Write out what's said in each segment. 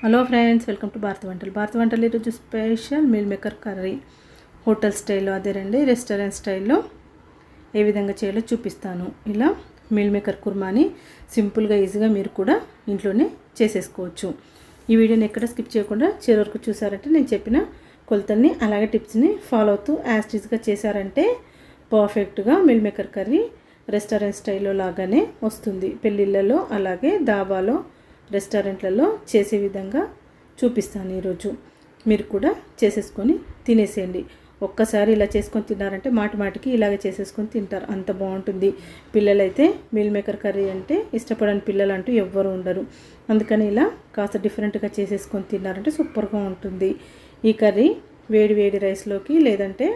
Hello friends, welcome to భారత వంటలు. భారత వంటలు ఈరోజు special meal maker curry hotel స్టైల్లో, అదే రండి రెస్టారెంట్ స్టైల్లో ఏ విధంగా చేయాలో చూపిస్తాను. ఇలా మీల్ మేకర్ కుర్మాని సింపుల్గా ఈజీగా మీరు కూడా ఇంట్లోనే చేసేసుకోవచ్చు. ఈ వీడియోని ఎక్కడ స్కిప్ చేయకుండా చివరి వరకు చూసారంటే నేను చెప్పిన కొలతల్ని అలాగే టిప్స్ని ఫాలో అవుతూ యాస్టీస్గా చేశారంటే పర్ఫెక్ట్గా మీల్ మేకర్ కర్రీ రెస్టారెంట్ స్టైల్లో లాగానే వస్తుంది. పెళ్ళిళ్ళలో అలాగే దాబాలో రెస్టారెంట్లలో చేసే విధంగా చూపిస్తాను. ఈరోజు మీరు కూడా చేసేసుకొని తినేసేయండి. ఒక్కసారి ఇలా చేసుకొని తిన్నారంటే మాటికి ఇలాగే చేసేసుకొని తింటారు, అంత బాగుంటుంది. పిల్లలైతే మీల్ మేకర్ కర్రీ అంటే ఇష్టపడని పిల్లలు అంటూ ఎవ్వరు ఉండరు. అందుకని ఇలా కాస్త డిఫరెంట్గా చేసేసుకొని తిన్నారంటే సూపర్గా ఉంటుంది. ఈ కర్రీ వేడి వేడి రైస్లోకి లేదంటే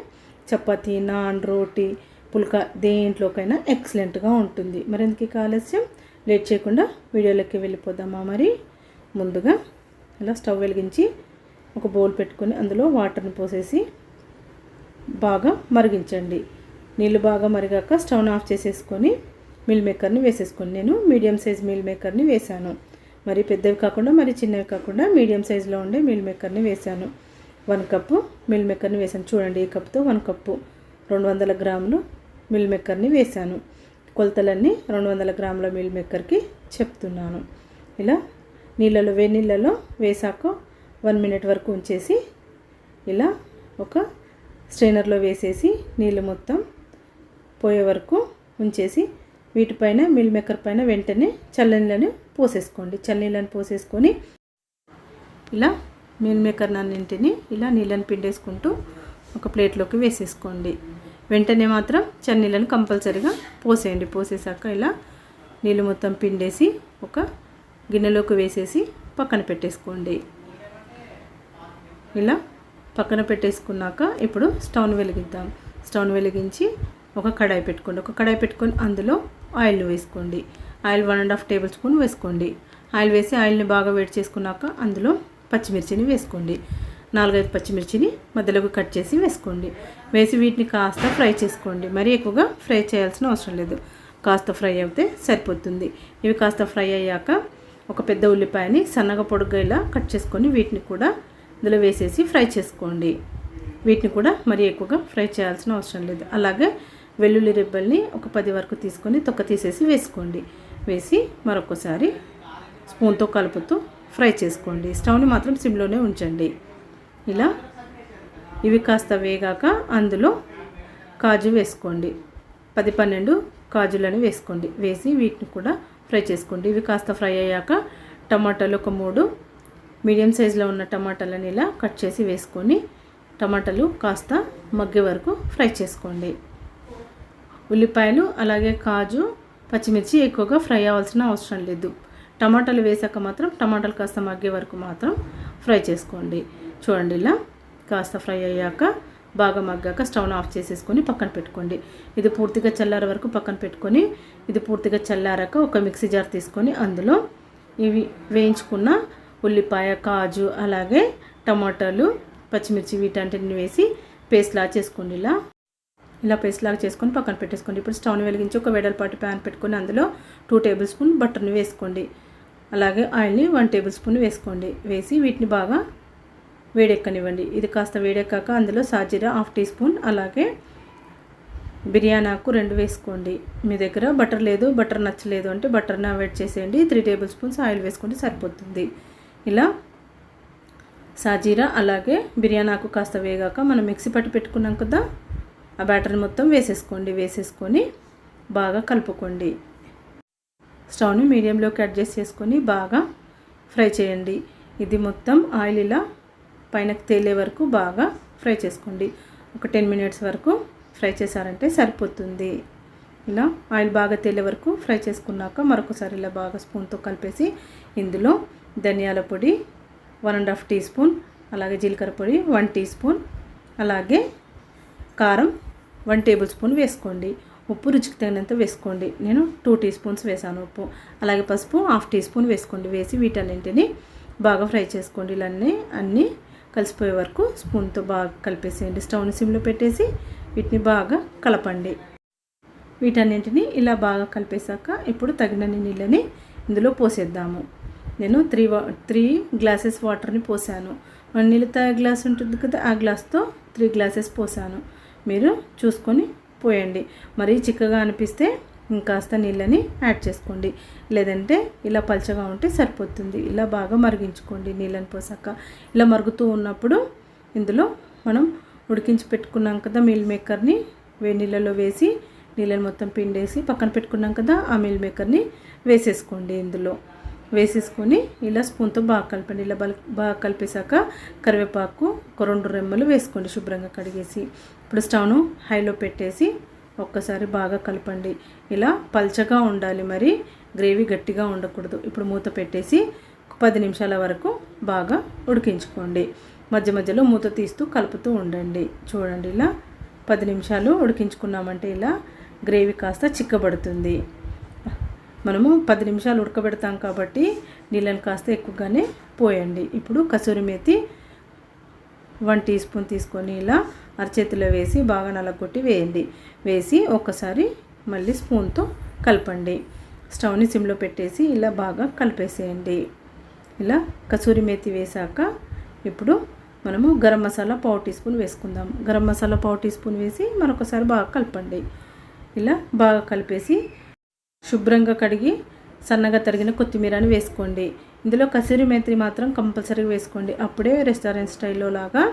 చపాతీ, నాన్, రోటీ, పుల్కా దేంట్లోకైనా ఎక్సలెంట్గా ఉంటుంది. మరెందుకు ఆలస్యం, లేట్ చేయకుండా వీడియోలోకి వెళ్ళిపోదామా. మరి ముందుగా ఇలా స్టవ్ వెలిగించి ఒక బౌల్ పెట్టుకొని అందులో వాటర్ని పోసేసి బాగా మరిగించండి. నీళ్ళు బాగా మరిగాక స్టవ్ని ఆఫ్ చేసేసుకొని మీల్ మేకర్ని వేసేసుకొని, నేను మీడియం సైజ్ మీల్ మేకర్ని వేశాను. మరి పెద్దవి కాకుండా మరి చిన్నవి కాకుండా మీడియం సైజులో ఉండే మీల్ మేకర్ని వేశాను. 1 కప్పు మీల్ మేకర్ని వేశాను. చూడండి, ఈ కప్తో 1 కప్పు 200 గ్రాములు మీల్ మేకర్ని వేశాను. కొలతలన్నీ 200 గ్రాముల మీల్ మేకర్కి చెప్తున్నాను. ఇలా నీళ్ళలో వేడి నీళ్ళలో వేసాక 1 మినిట్ వరకు ఉంచేసి ఇలా ఒక స్ట్రైనర్లో వేసేసి నీళ్ళు మొత్తం పోయే వరకు ఉంచేసి వీటిపైన మీల్ మేకర్ పైన వెంటనే చల్లనీళ్ళని పోసేసుకోండి. చల్లనీళ్ళని పోసేసుకొని ఇలా మీల్ మేకర్ అన్నింటిని ఇలా నీళ్ళని పిండేసుకుంటూ ఒక ప్లేట్లోకి వేసేసుకోండి. వెంటనే మాత్రం చన్నీళ్ళని కంపల్సరీగా పోసేయండి. పోసేసాక ఇలా నీళ్ళు మొత్తం పిండేసి ఒక గిన్నెలోకి వేసేసి పక్కన పెట్టేసుకోండి. ఇలా పక్కన పెట్టేసుకున్నాక ఇప్పుడు స్టవ్ని వెలిగిద్దాం. స్టవ్ని వెలిగించి ఒక కడాయి పెట్టుకోండి. ఒక కడాయి పెట్టుకొని అందులో ఆయిల్ వేసుకోండి. ఆయిల్ 1.5 టేబుల్ స్పూన్ వేసుకోండి. ఆయిల్ వేసి ఆయిల్ని బాగా వేడి చేసుకున్నాక అందులో పచ్చిమిర్చిని వేసుకోండి. 4-5 పచ్చిమిర్చిని మధ్యలోకి కట్ చేసి వేసుకోండి. వేసి వీటిని కాస్త ఫ్రై చేసుకోండి. మరీ ఎక్కువగా ఫ్రై చేయాల్సిన అవసరం లేదు, కాస్త ఫ్రై అయితే సరిపోతుంది. ఇవి కాస్త ఫ్రై అయ్యాక ఒక పెద్ద ఉల్లిపాయని సన్నగా పొడుగ్గా ఇలా కట్ చేసుకొని వీటిని కూడా ఇందులో వేసేసి ఫ్రై చేసుకోండి. వీటిని కూడా మరీ ఎక్కువగా ఫ్రై చేయాల్సిన అవసరం లేదు. అలాగే వెల్లుల్లి రెబ్బల్ని ఒక 10 వరకు తీసుకొని తొక్క తీసేసి వేసుకోండి. వేసి మరొకసారి స్పూన్తో కలుపుతూ ఫ్రై చేసుకోండి. స్టవ్ని మాత్రం సిమ్లోనే ఉంచండి. ఇలా ఇవి కాస్త వేగాక అందులో కాజు వేసుకోండి. 10-12 కాజులను వేసుకోండి. వేసి వీటిని కూడా ఫ్రై చేసుకోండి. ఇవి కాస్త ఫ్రై అయ్యాక టమాటాలు ఒక 3 మీడియం సైజులో ఉన్న టమాటాలను ఇలా కట్ చేసి వేసుకొని టమాటాలు కాస్త మగ్గే వరకు ఫ్రై చేసుకోండి. ఉల్లిపాయలు అలాగే కాజు, పచ్చిమిర్చి ఎక్కువగా ఫ్రై అవ్వాల్సిన అవసరం లేదు. టమాటాలు వేసాక మాత్రం టమాటాలు కాస్త మగ్గే వరకు మాత్రం ఫ్రై చేసుకోండి. చూడండి, ఇలా కాస్త ఫ్రై అయ్యాక బాగా మగ్గాక స్టవ్ను ఆఫ్ చేసేసుకొని పక్కన పెట్టుకోండి. ఇది పూర్తిగా చల్లారే వరకు పక్కన పెట్టుకొని ఇది పూర్తిగా చల్లారాక ఒక మిక్సీ జార్ తీసుకొని అందులో ఇవి వేయించుకున్న ఉల్లిపాయ, కాజు అలాగే టమాటాలు, పచ్చిమిర్చి వీటన్నిటిని వేసి పేస్ట్ లాగా చేసుకోండి. ఇలా పేస్ట్ లాగా చేసుకొని పక్కన పెట్టేసుకోండి. ఇప్పుడు స్టవ్ని వెలిగించి ఒక వెడల్పాటి ప్యాన్ పెట్టుకొని అందులో 2 టేబుల్ స్పూన్ బటర్ని వేసుకోండి. అలాగే ఆయిల్ని 1 టేబుల్ స్పూన్ వేసుకోండి. వేసి వీటిని బాగా వేడెక్కనివ్వండి. ఇది కాస్త వేడెక్కాక అందులో సాజీరా 1/2 టీ స్పూన్ అలాగే బిర్యానీ ఆకు 2 వేసుకోండి. మీ దగ్గర బటర్ లేదు, బటర్ నచ్చలేదు అంటే బటర్ని అవాయిడ్ చేసేయండి. 3 టేబుల్ స్పూన్స్ ఆయిల్ వేసుకోండి, సరిపోతుంది. ఇలా సాజీరా అలాగే బిర్యానీ ఆకు కాస్త వేగాక మనం మిక్సీ పట్టి పెట్టుకున్నాం కదా, ఆ బ్యాటర్ని మొత్తం వేసేసుకోండి. వేసేసుకొని బాగా కలుపుకోండి. స్టవ్ని మీడియంలోకి అడ్జస్ట్ చేసుకొని బాగా ఫ్రై చేయండి. ఇది మొత్తం ఆయిల్ ఇలా పైనకి తేలే వరకు బాగా ఫ్రై చేసుకోండి. ఒక 10 మినిట్స్ వరకు ఫ్రై చేశారంటే సరిపోతుంది. ఇలా ఆయిల్ బాగా తేలే వరకు ఫ్రై చేసుకున్నాక మరొకసారి ఇలా బాగా స్పూన్తో కలిపేసి ఇందులో ధనియాల పొడి 1.5 టీ స్పూన్ అలాగే జీలకర్ర పొడి 1 టీ స్పూన్ అలాగే కారం 1 టేబుల్ స్పూన్ వేసుకోండి. ఉప్పు రుచికి తగినంత వేసుకోండి. నేను 2 టీ స్పూన్స్ వేసాను ఉప్పు. అలాగే పసుపు 1/2 టీ స్పూన్ వేసుకోండి. వేసి వీటన్నింటినీ బాగా ఫ్రై చేసుకోండి. ఇలా అన్నీ కలిసిపోయే వరకు స్పూన్తో బాగా కలిపేసేయండి. స్టవ్ని సిమ్లో పెట్టేసి వీటిని బాగా కలపండి. వీటన్నింటినీ ఇలా బాగా కలిపేశాక ఇప్పుడు తగినన్ని నీళ్ళని ఇందులో పోసేద్దాము. నేను 3 గ్లాసెస్ వాటర్ని పోసాను. 1 నీళ్ళ తాగే గ్లాస్ ఉంటుంది కదా, ఆ గ్లాస్తో 3 గ్లాసెస్ పోసాను. మీరు చూసుకొని పోయండి. మరీ చిక్కగా అనిపిస్తే ఇంకాస్త నీళ్ళని యాడ్ చేసుకోండి, లేదంటే ఇలా పల్చగా ఉంటే సరిపోతుంది. ఇలా బాగా మరిగించుకోండి. నీళ్ళని పోసాక ఇలా మరుగుతూ ఉన్నప్పుడు ఇందులో మనం ఉడికించి పెట్టుకున్నాం కదా మీల్ మేకర్ని వేడి నీళ్ళలో వేసి నీళ్ళని మొత్తం పిండేసి పక్కన పెట్టుకున్నాం కదా, ఆ మీల్ మేకర్ని వేసేసుకోండి. ఇందులో వేసేసుకొని ఇలా స్పూన్తో బాగా కలపండి. ఇలా బాగా కలిపేశాక కరివేపాకు ఒక 2 రెమ్మలు వేసుకోండి శుభ్రంగా కడిగేసి. ఇప్పుడు స్టవ్ను హైలో పెట్టేసి ఒక్కసారి బాగా కలపండి. ఇలా పల్చగా ఉండాలి, మరి గ్రేవీ గట్టిగా ఉండకూడదు. ఇప్పుడు మూత పెట్టేసి 10 నిమిషాల వరకు బాగా ఉడికించుకోండి. మధ్య మధ్యలో మూత తీస్తూ కలుపుతూ ఉండండి. చూడండి, ఇలా 10 నిమిషాలు ఉడికించుకున్నామంటే ఇలా గ్రేవీ కాస్త చిక్కబడుతుంది. మనము 10 నిమిషాలు ఉడకబెడతాం కాబట్టి నీళ్ళని కాస్త ఎక్కువగానే పోయండి. ఇప్పుడు కసూరి మేతి 1 టీ స్పూన్ తీసుకొని ఇలా అరచేతిలో వేసి బాగా నలగొట్టి వేయండి. వేసి ఒక్కసారి మళ్ళీ స్పూన్తో కలపండి. స్టవ్ని సిమ్లో పెట్టేసి ఇలా బాగా కలిపేసేయండి. ఇలా కసూరి మేతి వేసాక ఇప్పుడు మనము గరం మసాలా 1/4 టీ స్పూన్ వేసుకుందాం. గరం మసాలా 1/4 టీ స్పూన్ వేసి మరొకసారి బాగా కలపండి. ఇలా బాగా కలిపేసి శుభ్రంగా కడిగి సన్నగా తరిగిన కొత్తిమీరని వేసుకోండి. ఇందులో కసూరి మేతి మాత్రం కంపల్సరీగా వేసుకోండి. అప్పుడే రెస్టారెంట్ స్టైల్లో లాగా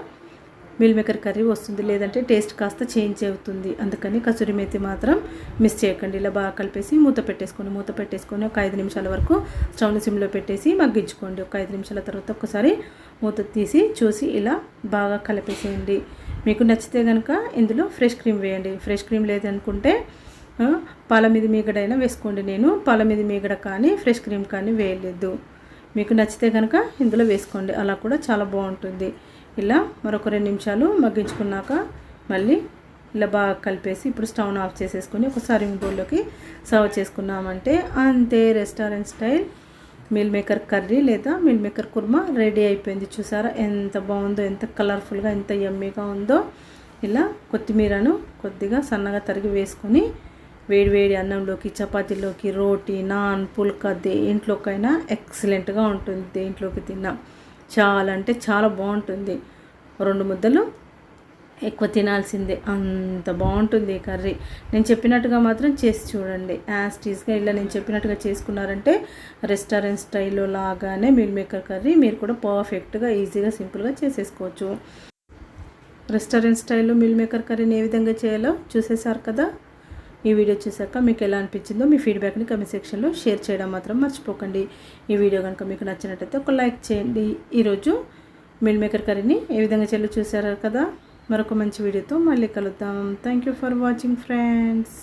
మీల్ మేకర్ కర్రీ వస్తుంది, లేదంటే టేస్ట్ కాస్త చేంజ్ అవుతుంది. అందుకని కసూరి మేతి మాత్రం మిస్ చేయకండి. ఇలా బాగా కలిపేసి మూత పెట్టేసుకొని ఒక 5 నిమిషాల వరకు స్టవ్ని సిమ్లో పెట్టేసి మగ్గించుకోండి. ఒక 5 నిమిషాల తర్వాత ఒకసారి మూత తీసి చూసి ఇలా బాగా కలిపేసేయండి. మీకు నచ్చితే కనుక ఇందులో ఫ్రెష్ క్రీమ్ వేయండి. ఫ్రెష్ క్రీమ్ లేదనుకుంటే పాల మీద మీగడైనా వేసుకోండి. నేను పాల మీద మీగడ కానీ ఫ్రెష్ క్రీమ్ కానీ వేయలేదు. మీకు నచ్చితే కనుక ఇందులో వేసుకోండి, అలా కూడా చాలా బాగుంటుంది. ఇలా మరొక 2 నిమిషాలు మగ్గించుకున్నాక మళ్ళీ ఇలా బాగా కలిపేసి ఇప్పుడు స్టవ్ను ఆఫ్ చేసేసుకొని ఒక సర్వింగ్ బౌల్లోకి సర్వ్ చేసుకున్నామంటే అంతే, restaurant style meal maker curry లేదా మీల్ మేకర్ కుర్మా రెడీ అయిపోయింది. చూసారా ఎంత బాగుందో, ఎంత కలర్ఫుల్గా, ఎంత యమ్మీగా ఉందో. ఇలా కొత్తిమీరను కొద్దిగా సన్నగా తరిగి వేసుకొని వేడి అన్నంలోకి, చపాతీలోకి, రోటీ, నాన్, పుల్కా దేంట్లోకైనా ఎక్సలెంట్గా ఉంటుంది. దేంట్లోకి తిన్నా చాలా అంటే చాలా బాగుంటుంది. 2 ముద్దలు ఎక్కువ తినాల్సిందే, అంత బాగుంటుంది ఈ కర్రీ. నేను చెప్పినట్టుగా మాత్రం చేసి చూడండి. యాజ్ టీజ్గా ఇలా నేను చెప్పినట్టుగా చేసుకున్నారంటే రెస్టారెంట్ స్టైల్లో లాగానే మీల్ మేకర్ కర్రీ మీరు కూడా పర్ఫెక్ట్గా, ఈజీగా, సింపుల్గా చేసేసుకోవచ్చు. రెస్టారెంట్ స్టైల్లో మీల్ మేకర్ కర్రీని ఏ విధంగా చేయాలో చూసేశారు కదా. ఈ వీడియో చూసాక మీకు ఎలా అనిపించిందో మీ ఫీడ్బ్యాక్ని కమెంట్ సెక్షన్లో షేర్ చేయడం మాత్రం మర్చిపోకండి. ఈ వీడియో కనుక మీకు నచ్చినట్టయితే ఒక లైక్ చేయండి. ఈరోజు మీల్ మేకర్ కర్రీని ఏ విధంగా చేయాలో చూసారు కదా. మరొక మంచి వీడియోతో మళ్ళీ కలుద్దాం. Thank you for watching friends.